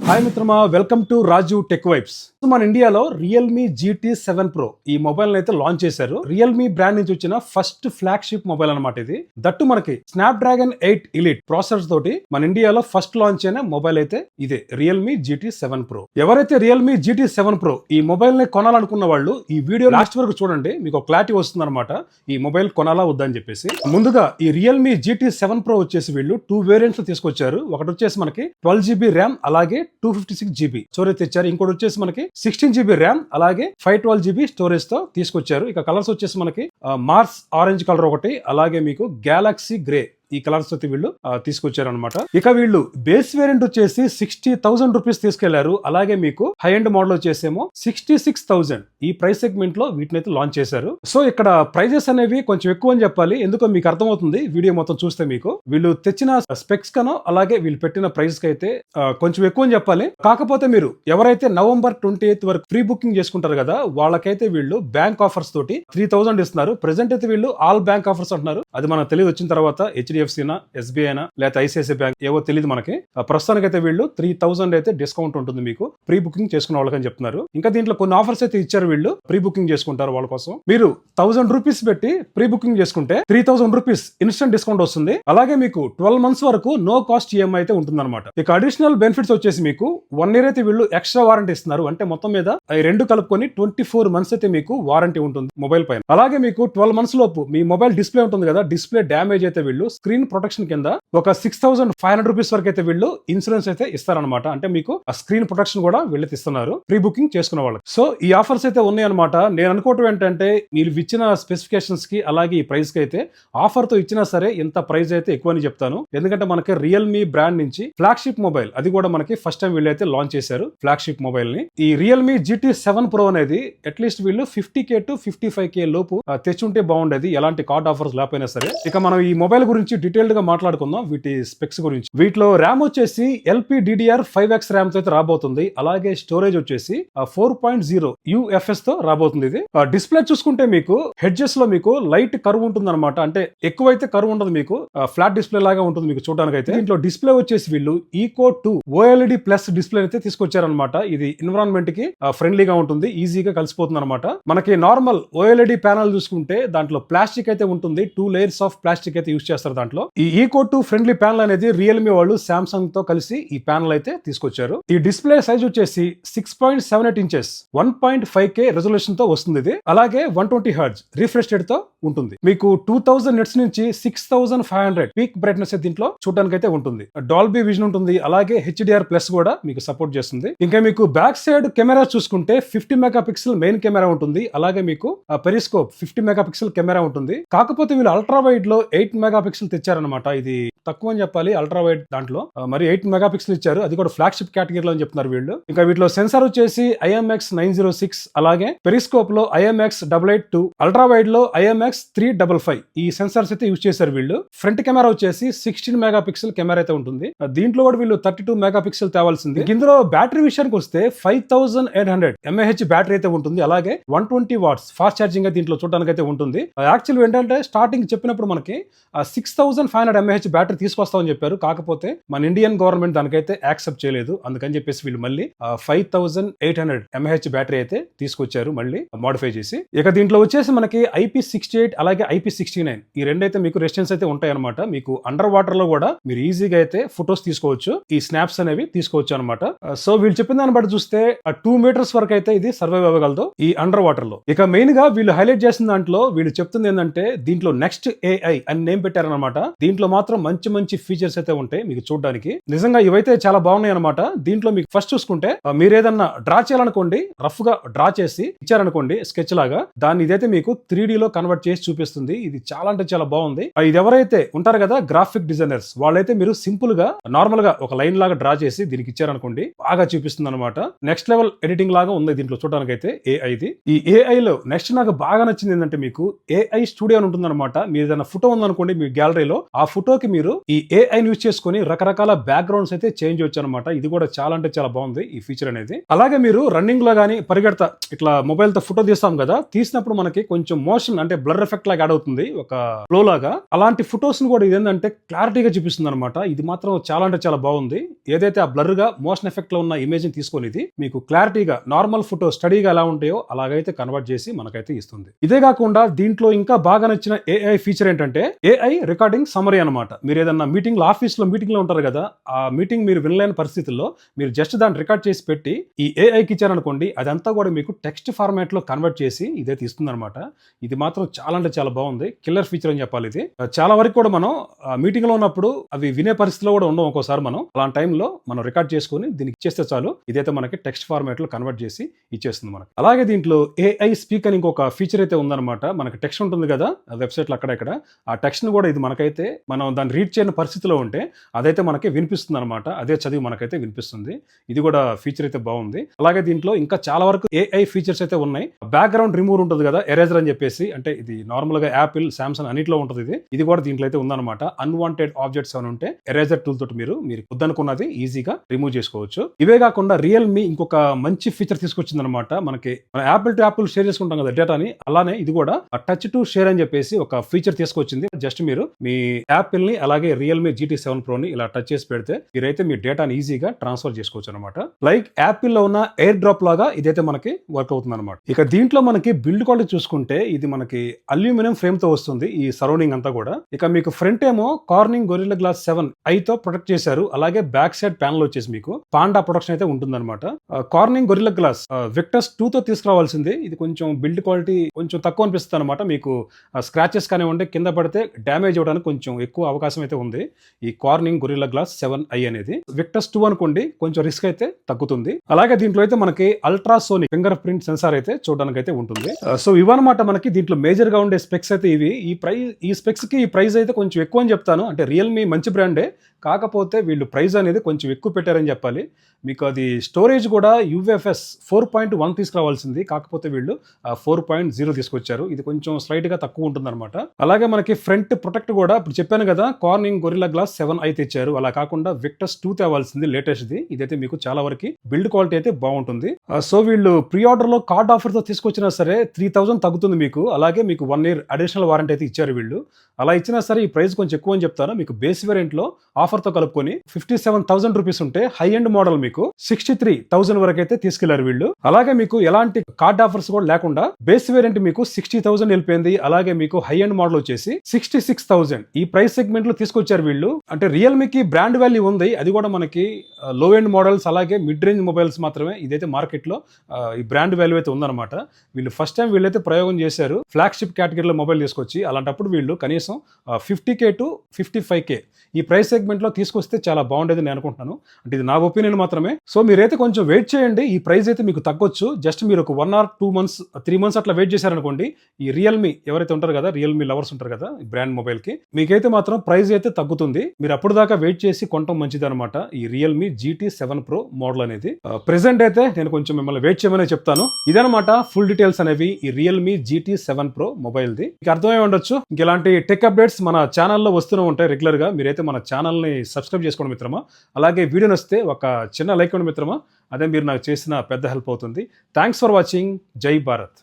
Hi మిత్రమా, welcome to Raju tech vibes. మన ఇండియాలో రియల్మీ GT7 Pro ఈ మొబైల్ అయితే లాంచ్ చేశారు. రియల్మీ బ్రాండ్ నుంచి వచ్చిన ఫస్ట్ ఫ్లాగ్షిప్ మొబైల్ అన్నమాట ఇది. దట్టు మనకి స్నాప్డ్రాగన్ 8 ఎలీట్ ప్రాసెసర్ తోటి మన ఇండియాలో ఫస్ట్ లాంచ్ అయిన మొబైల్ అయితే ఇదే రియల్మీ GT7 Pro. ఎవరైతే రియల్మీ GT7 Pro ఈ మొబైల్ ని కొనాలనుకున్న వాళ్ళు ఈ వీడియో లాస్ట్ వరకు చూడండి, మీకు క్లారిటీ వస్తుంది అనమాట ఈ మొబైల్ కొనాలా వద్దని చెప్పేసి. ముందుగా ఈ రియల్మీ GT7 Pro వచ్చేసి వీళ్ళు 2 వేరియంట్స్ తీసుకొచ్చారు. ఒకటి వచ్చేసి మనకి 12GB ర్యామ్ అలాగే 256GB స్టోరేజ్ తెచ్చారు. ఇంకోటి వచ్చేసి మనకి 16GB ర్యామ్ అలాగే 512GB స్టోరేజ్ తో తీసుకొచ్చారు. ఇక కలర్స్ వచ్చేసి మనకి మార్స్ ఆరెంజ్ కలర్ ఒకటి, అలాగే మీకు గ్యాలక్సీ గ్రే ఈ కలర్స్ అయితే వీళ్ళు తీసుకొచ్చారు అనమాట. ఇక వీళ్ళు బేస్ వేరియంట్ వచ్చేసి 60,000 రూపీస్ తీసుకెళ్లారు. అలాగే మీకు హై ఎండ్ మోడల్ వచ్చేసేమో 66,000 ఈ ప్రైస్ సెగ్మెంట్ లో వీటిని అయితే లాంచ్ చేశారు. సో ఇక్కడ ప్రైజెస్ అనేవి కొంచెం ఎక్కువ అని చెప్పాలి, ఎందుకో మీకు అర్థమవుతుంది వీడియో మొత్తం చూస్తే. మీకు వీళ్ళు తెచ్చిన స్పెక్స్ కనో అలాగే వీళ్ళు పెట్టిన ప్రైస్ కి అయితే కొంచెం ఎక్కువ అని చెప్పాలి. కాకపోతే మీరు ఎవరైతే November 28th వరకు ప్రీ బుకింగ్ చేసుకుంటారు కదా, వాళ్ళకైతే వీళ్ళు బ్యాంక్ ఆఫర్స్ తోటి 3,000 ఇస్తున్నారు. ప్రెసెంట్ అయితే వీళ్ళు ఆల్ బ్యాంక్ ఆఫర్స్ అంటున్నారు. అది మనకు తెలియదు వచ్చిన తర్వాత HDFC SBI లేకపోతే ICICI బ్యాంక్ ఏవో తెలియదు మనకి. ప్రస్తుతానికి అయితే వీళ్ళు 3,000 అయితే డిస్కౌంట్ ఉంటుంది మీకు ప్రీ బుకింగ్ చేసుకున్న వాళ్ళకని చెప్తున్నారు. ఇంకా దీంట్లో కొన్ని ఆఫర్స్ అయితే ఇచ్చారు, వీళ్ళు ప్రీ బుకింగ్ చేసుకుంటారు వాళ్ళ కోసం. మీరు 1,000 రూపీస్ పెట్టి ప్రీ బుకింగ్ చేసుకుంటే 3,000 రూపీస్ ఇన్స్టెంట్ డిస్కౌంట్ వస్తుంది. అలాగే మీకు 12 months వరకు నో కాస్ట్ EMI అయితే ఉంటుంది అనమాట. ఇక అడిషనల్ బెనిఫిట్స్ వచ్చేసి మీకు 1 year అయితే వీళ్ళు ఎక్స్ట్రా వారంటీ ఇస్తున్నారు. అంటే మొత్తం మీద ఈ రెండు కలుపుకొని 24 months అయితే మీకు వారంటీ ఉంటుంది మొబైల్ పైన. అలాగే మీకు 12 months లోపు మీ మొబైల్ డిస్ప్లే ఉంటుంది కదా, డిస్ప్లే డ్యామేజ్ అయితే వీళ్ళు స్క్రీన్ ప్రొటెక్షన్ కింద ఒక 6,500 రూపీస్ వరకు అయితే వీళ్ళు ఇన్సూరెన్స్ అయితే ఇస్తారనమాట. అంటే మీకు ఆ స్క్రీన్ ప్రొటెక్షన్ కూడా వీళ్ళు ఇస్తున్నారు ప్రీ బుకింగ్ చేసుకున్న వాళ్ళకి. సో ఈ ఆఫర్స్ అయితే ఉన్నాయి అనమాట. నేను అనుకోవటం ఏంటంటే మీరు ఇచ్చిన స్పెసిఫికేషన్స్ కి అలాగే ఈ ప్రైస్ కి అయితే ఆఫర్ తో ఇచ్చినా సరే ఇంత ప్రైస్ అయితే ఎక్కువ అని చెప్తాను. ఎందుకంటే మనకి రియల్మీ బ్రాండ్ నుంచి ఫ్లాగ్షిప్ మొబైల్ అది కూడా మనకి ఫస్ట్ టైం వీళ్ళు అయితే లాంచ్ చేశారు ఫ్లాగ్షిప్ మొబైల్ ని. ఈ రియల్మీ GT7 Pro అనేది అట్లీస్ట్ వీళ్ళు 50K to 55K లోపు తెచ్చుంటే బాగుండేది, ఎలాంటి కార్డ్ ఆఫర్స్ లేకపోయినా సరే. ఇక మనం ఈ మొబైల్ గురించి డీటెయిల్డ్ గా మాట్లాడుకుందాం, వీటి స్పెక్స్ గురించి. వీటిలో ర్యామ్ వచ్చేసి LPDDR5X ర్యామ్ తో అయితే రాబోతుంది. అలాగే స్టోరేజ్ వచ్చేసి 4.0 UFS తో రాబోతుంది. ఇది డిస్ప్లే చూసుకుంటే మీకు హెడ్జెస్ లో మీకు లైట్ కర్వ్ ఉంటుంది అనమాట. అంటే ఎక్కువైతే కర్వ్ ఉండదు, మీకు ఫ్లాట్ డిస్ప్లే లాగా ఉంటుంది మీకు చూడడానికి అయితే. దీంట్లో డిస్ప్లే వచ్చేసి వీళ్ళు Eco 2 OLED ప్లస్ డిస్ప్లే అయితే తీసుకొచ్చారనమాట. ఇది ఎన్విరాన్మెంట్ కి ఫ్రెండ్లీగా ఉంటుంది, ఈజీగా కలిసిపోతుంది అనమాట. మనకి నార్మల్ OLED ప్యానల్ చూసుకుంటే దాంట్లో ప్లాస్టిక్ అయితే ఉంటుంది, 2 layers ఆఫ్ ప్లాస్టిక్ అయితే యూస్ చేస్తారు దాంట్లో. ఈ Eco 2 ఫ్రెండ్లీ ప్యానల్ అనేది రియల్మీ వాళ్ళు సామ్సంగ్ తో కలిసి ఈ ప్యానల్ అయితే తీసుకొచ్చారు. ఈ డిస్ప్లే సైజ్ వచ్చేసి 6.78 inches 1.5K రెజల్యూషన్ తో వస్తుంది ఇది. అలాగే 120 Hz రిఫ్రెష్ రేట్ తో ఉంటుంది. మీకు 2000 nits నుంచి 6500 పీక్ బ్రైట్నెస్ దీంట్లో చూడడానికి అయితే ఉంటుంది. డాల్బీ విజన్ ఉంటుంది, అలాగే HDR+ కూడా మీకు సపోర్ట్ చేస్తుంది. ఇంకా మీకు బ్యాక్ సైడ్ కెమెరా చూసుకుంటే 50 MP మెయిన్ కెమెరా ఉంటుంది. అలాగే మీకు పెరిస్కోప్ 50 MP కెమెరా ఉంటుంది. కాకపోతే వీళ్ళు అల్ట్రా వైడ్ లో 8 MP తెచ్చారనమాట. ఇది తక్కువ అని చెప్పాలి అల్ట్రా వైడ్ దాంట్లో. మరి 8 MP ఇచ్చారు, అది కూడా ఫ్లాగ్షిప్ కేటగిరీలో అని చెప్తున్నారు వీళ్ళు. ఇంకా వీటిలో సెన్సార్ వచ్చేసి IMX906, అలాగే పెరిస్కోప్ లో IMX882, అల్ట్రా వైడ్ లో IMX355 ఈ సెన్సార్స్ అయితే యూజ్ చేశారు వీళ్ళు. ఫ్రంట్ కెమెరా వచ్చేసి 16 MP కెమెరా అయితే ఉంటుంది. దీంట్లో కూడా వీళ్ళు 32 MP తేవాల్సింది. ఇందులో బ్యాటరీ విషయానికి వస్తే 5800 mAh బ్యాటరీ అయితే ఉంటుంది. అలాగే 120 watts ఫాస్ట్ ఛార్జింగ్ దీంట్లో చూడడానికి అయితే ఉంటుంది. యాక్చువల్ ఏంటంటే స్టార్టింగ్ చెప్పినప్పుడు మనకి 6500 mAh బ్యాటరీ తీసుకొస్తామని చెప్పారు. కాకపోతే మన ఇండియన్ గవర్నమెంట్ దానికైతే యాక్సెప్ట్ చేయలేదు. అందుకని చెప్పేసి వీళ్ళు మళ్ళీ 5800 mAh బ్యాటరీ అయితే తీసుకొచ్చారు, మళ్ళీ మోడిఫై చేసి. ఇక దీంట్లో వచ్చేసి మనకి IP68 అలాగే IP69 ఈ రెండైతే మీకు రెసిస్టెన్స్ అయితే ఉంటాయి అనమాట. మీకు అండర్ వాటర్ లో కూడా మీరు ఈజీగా అయితే ఫొటోస్ తీసుకోవచ్చు, ఈ స్నాప్స్ అనేవి తీసుకోవచ్చు అనమాట. సో వీళ్ళు చెప్పిన దాన్ని బట్టి చూస్తే 2 meters వరకు అయితే ఇది సర్వైవ్ అవ్వగలదు ఈ అండర్ వాటర్ లో. ఇక మెయిన్ గా వీళ్ళు హైలైట్ చేసిన దాంట్లో వీళ్ళు చెప్తుంది ఏంటంటే దీంట్లో నెక్స్ట్ AI అని నేమ్ పెట్టారనమాట. దీంట్లో మాత్రం మంచి ఫీచర్స్ అయితే ఉంటాయి మీకు చూడడానికి. నిజంగా ఇవైతే చాలా బాగున్నాయి అనమాట. దీంట్లో మీకు ఫస్ట్ చూసుకుంటే మీరు ఏదన్నా డ్రా చేయాలనుకోండి, రఫ్ గా డ్రా చేసి ఇచ్చారనుకోండి స్కెచ్ లాగా, దాన్ని ఇదైతే మీకు 3D లో కన్వర్ట్ చేసి చూపిస్తుంది. ఇది చాలా అంటే చాలా బాగుంది. ఇది ఎవరైతే ఉంటారు కదా గ్రాఫిక్ డిజైనర్స్, వాళ్ళైతే మీరు సింపుల్ గా నార్మల్ గా ఒక లైన్ లాగా డ్రా చేసి దీనికి ఇచ్చారనుకోండి బాగా చూపిస్తుంది అనమాట. నెక్స్ట్ లెవెల్ ఎడిటింగ్ లాగా ఉంది దీంట్లో చూడడానికి అయితే AI. ఈ AI లో నెక్స్ట్ నాకు బాగా నచ్చింది ఏంటంటే మీకు AI స్టూడియో అని ఉంటుంది అనమాట. మీరు ఏదైనా ఫోటో ఉందనుకోండి మీ గ్యాలరీలో, ఆ ఫోటోకి మీరు ఈ AI యూజ్ చేసుకుని రకరకాల బ్యాక్గ్రౌండ్స్ అయితే చేంజ్ చేయొచ్చు అనమాట. ఇది కూడా చాలా అంటే చాలా బాగుంది ఈ ఫీచర్ అనేది. అలాగే మీరు రన్నింగ్ లో గానీ పరిగెడతా ఇట్లా మొబైల్ తో ఫోటో తీస్తాం కదా, తీసినప్పుడు మనకి కొంచెం మోషన్ అంటే బ్లర్ ఎఫెక్ట్ లాగా యాడ్ అవుతుంది, ఒక ఫ్లో లాగా. అలాంటి ఫొటోస్ ని కూడా ఇది ఏంటంటే క్లారిటీగా చూపిస్తుంది అనమాట. ఇది మాత్రం చాలా అంటే చాలా బాగుంది. ఏదైతే ఆ బ్లర్ గా మోషన్ ఎఫెక్ట్ లో ఉన్న ఇమేజ్ ని తీసుకొని ఇది మీకు క్లారిటీగా నార్మల్ ఫోటో స్టడీగా ఎలా ఉంటాయో అలాగైతే కన్వర్ట్ చేసి మనకైతే ఇస్తుంది. ఇదే కాకుండా దీంట్లో ఇంకా బాగా నచ్చిన AI ఫీచర్ ఏంటంటే AI రికార్డింగ్ సమరీ అనమాట. మీరు ఏదన్నా మీటింగ్ లో ఆఫీస్ లో మీటింగ్ లో ఉంటారు కదా, ఆ మీటింగ్ మీరు వినలేని పరిస్థితుల్లో మీరు జస్ట్ దాన్ని రికార్డ్ చేసి పెట్టి ఈ AI కి ఇచ్చారనుకోండి, అదంతా కూడా మీకు టెక్స్ట్ ఫార్మాట్ లో కన్వర్ట్ చేసి ఇదైతే ఇస్తుంది అనమాట. ఇది మాత్రం చాలా అంటే చాలా బాగుంది, కిల్లర్ ఫీచర్ అని చెప్పాలి. ఇది చాలా వరకు కూడా మనం మీటింగ్ లో ఉన్నప్పుడు అవి వినే పరిస్థితిలో కూడా ఉండవు ఒక్కోసారి. మనం అలాంటి టైంలో మనం రికార్డ్ చేసుకుని దీనికి ఇచ్చేస్తే చాలు, ఇదైతే మనకి టెక్స్ట్ ఫార్మాట్ లో కన్వర్ట్ చేసి ఇచ్చేస్తుంది మనకి. అలాగే దీంట్లో AI స్పీక్ అని ఇంకొక ఫీచర్ అయితే ఉందన్నమాట. మనకి టెక్స్ట్ ఉంటుంది కదా వెబ్సైట్ లో అక్కడెక్కడ, ఆ టెక్స్ట్ ని కూడా ఇది మనకైతే మనం దాన్ని రీడ్ చేయని పరిస్థితిలో ఉంటే అదైతే మనకి వినిపిస్తుంది అనమాట. అదే చదివి మనకైతే వినిపిస్తుంది. ఇది కూడా ఫీచర్ అయితే బాగుంది. అలాగే దీంట్లో ఇంకా చాలా వరకు AI ఫీచర్స్ అయితే ఉన్నాయి. బ్యాక్గ్రౌండ్ రిమూవర్ ఉంటుంది కదా, ఎరేజర్ అని చెప్పేసి, అంటే ఇది నార్మల్ గా యాపిల్, సామ్సంగ్ అన్నిట్లో ఉంటుంది. ఇది కూడా దీంట్లో అయితే ఉందన్నమాట. అన్వాంటెడ్ ఆబ్జెక్ట్స్ అని ఉంటే ఎరేజర్ టూల్ తోటి మీరు వద్దనుకున్నది ఈజీగా రిమూవ్ చేసుకోవచ్చు. ఇవే కాకుండా రియల్మీ ఇంకొక మంచి ఫీచర్ తీసుకొచ్చింది అనమాట. మనకి యాపిల్ టు యాపిల్ షేర్ చేసుకుంటాం కదా డేటాని, అలానే ఇది కూడా టచ్ టు షేర్ అని చెప్పేసి ఒక ఫీచర్ తీసుకొచ్చింది. జస్ట్ మీరు మీ యాపిల్ ని అలాగే రియల్మీ GT7 Pro ని ఇలా టచ్ చేసి పెడితే మీరైతే మీ డేటాని ఈజీగా ట్రాన్స్ఫర్ చేసుకోవచ్చు అనమాట. లైక్ యాపిల్ లో ఉన్న ఎయిర్ డ్రాప్ లాగా ఇదైతే మనకి వర్క్ అవుతుంది అనమాట. ఇక దీంట్లో మనకి బిల్డ్ క్వాలిటీ చూసుకుంటే ఇది మనకి అల్యూమినియం ఫ్రేమ్ తో వస్తుంది ఈ సరౌండింగ్ అంతా కూడా. ఇక మీకు ఫ్రంట్ ఏమో కార్నింగ్ గొరిల్లా గ్లాస్ 7 తో ప్రొటెక్ట్ చేశారు. అలాగే బ్యాక్ సైడ్ ప్యానల్ వచ్చేసి మీకు పాండా ప్రొటెక్షన్ అయితే ఉంటుందన్నమాట. కార్నింగ్ గొరిల్లా గ్లాస్ విక్టర్స్ 2 తో తీసుకురావాల్సింది. ఇది కొంచెం బిల్డ్ క్వాలిటీ కొంచెం తక్కువ అనిపిస్తుంది అనమాట. మీకు స్క్రాచెస్ కానివ్వండి, కింద పడితే డ్యామేజ్ అవ్వడానికి కొంచెం ఎక్కువ అవకాశం అయితే ఉంది ఈ కార్నింగ్ గొరిల్లా గ్లాస్ 7i అనేది. విక్టర్స్ 2 అనుకోండి, కొంచెం రిస్క్ అయితే తగ్గుతుంది. అలాగే దీంట్లో అయితే మనకి అల్ట్రాసోనిక్ ఫింగర్ ప్రింట్ సెన్సార్ అయితే చూడడానికి అయితే ఉంటుంది. సో ఇవన్నమాట మనకి దీంట్లో మేజర్ గా ఉండే స్పెక్స్ అయితే ఇవి. ఈ స్పెక్స్ కి ఈ ప్రైస్ అయితే కొంచెం ఎక్కువ అని చెప్తాను. అంటే రియల్మీ మంచి బ్రాండే, కాకపోతే వీళ్ళు ప్రైస్ అనేది కొంచెం ఎక్కువ పెట్టారని చెప్పాలి. మీకు అది స్టోరేజ్ కూడా UFS 4.1 తీసుకురావాల్సింది, కాకపోతే వీళ్ళు 4.0 తీసుకొచ్చారు. ఇది కొంచెం స్లైట్ గా తక్కువ ఉంటుంది అనమాట. అలాగే మనకి ఫ్రంట్ ప్రొటెక్ట్ కూడా ఇప్పుడు చెప్పాను కదా, కార్నింగ్ గొరిల్లా గ్లాస్ 7i తెచ్చారు. అలా కాకుండా విక్టర్స్ 2 తేవాల్సింది లేటెస్ట్ ది. ఇదైతే మీకు చాలా వరకు బిల్డ్ క్వాలిటీ అయితే బాగుంటుంది. సో వీళ్ళు ప్రీ ఆర్డర్ లో కార్డ్ ఆఫర్ తో తీసుకొచ్చినా సరే 3000 తగ్గుతుంది మీకు. అలాగే మీకు 1 year అడిషనల్ వారంటీ అయితే ఇచ్చారు వీళ్ళు. అలా ఇచ్చినా సరే ఈ ప్రైస్ కొంచెం ఎక్కువ అని చెప్తాను. మీకు బేస్ వేరియంట్ లో ఆఫర్ తో కలుపుకొని 57,000 రూపీస్ ఉంటే హై ఎండ్ మోడల్ మీకు 63,000 వరకు అయితే తీసుకెళ్లారు వీళ్ళు. అలాగే మీకు ఎలాంటి కార్డ్ ఆఫర్స్ కూడా లేకుండా బేస్ వేరియంట్ మీకు 60,000 వెళ్ళిపోయింది. అలాగే మీకు హై ఎండ్ మోడల్ వచ్చేసి 66,000 ఈ ప్రైస్ సెగ్మెంట్ లో తీసుకొచ్చారు వీళ్ళు. అంటే రియల్మీకి బ్రాండ్ వాల్యూ ఉంది, అది కూడా మనకి లో ఎండ్ మోడల్స్ అలాగే మిడ్ రేంజ్ మొబైల్స్ మాత్రమే ఇదైతే మార్కెట్ లో ఈ బ్రాండ్ వాల్యూ అయితే ఉందన్నమాట. వీళ్ళు ఫస్ట్ టైం వీళ్ళైతే ప్రయోగం చేశారు ఫ్లాగ్షిప్ కేటగిరీలో మొబైల్ తీసుకొచ్చి. అలాంటప్పుడు వీళ్ళు కనీసం 50K to 55K ఈ ప్రైస్ సెగ్మెంట్ లో తీసుకొస్తే చాలా బాగుండేది నేను అనుకుంటున్నాను. అంటే ఇది నా ఒపీనియన్ మాత్రమే. సో మీరైతే కొంచెం వెయిట్ చేయండి, ఈ ప్రైస్ అయితే మీకు తగ్గొచ్చు. జస్ట్ మీరు ఒక 1 or 2 months 3 months అట్లా వెయిట్ చేశారనుకోండి, ఈ రియల్మీ ఎవరైతే ఉంటారు కదా, రియల్మీ లవర్స్ ఉంటారు కదా ఈ బ్రాండ్ మొబైల్ కి, మీకైతే మాత్రం ప్రైస్ అయితే తగ్గుతుంది. మీరు అప్పుడు దాకా వెయిట్ చేసి కొనడం మంచిది అనమాట ఈ రియల్మీ GT7 Pro మోడల్ అనేది. ప్రెసెంట్ అయితే నేను కొంచెం మిమ్మల్ని వెయిట్ చేయమని చెప్తాను. ఇదనమాట ఫుల్ డీటెయిల్స్ అనేవి ఈ Realme GT7 Pro mobile the. మీకు అర్థమై ఉండొచ్చు. ఇలాంటి టెక్ అప్డేట్స్ మన ఛానల్లో వస్తూనే ఉంటాయి రెగ్యులర్ గా. మీరైతే మన ఛానల్ని సబ్స్క్రైబ్ చేసుకోండి మిత్రమా. అలాగే వీడియో నచ్చితే ఒక చిన్న లైక్ ఇవ్వండి మిత్రమా. అదే మీరు నాకు చేసిన పెద్ద హెల్ప్ అవుతుంది. Thanks for watching. జై భారత్.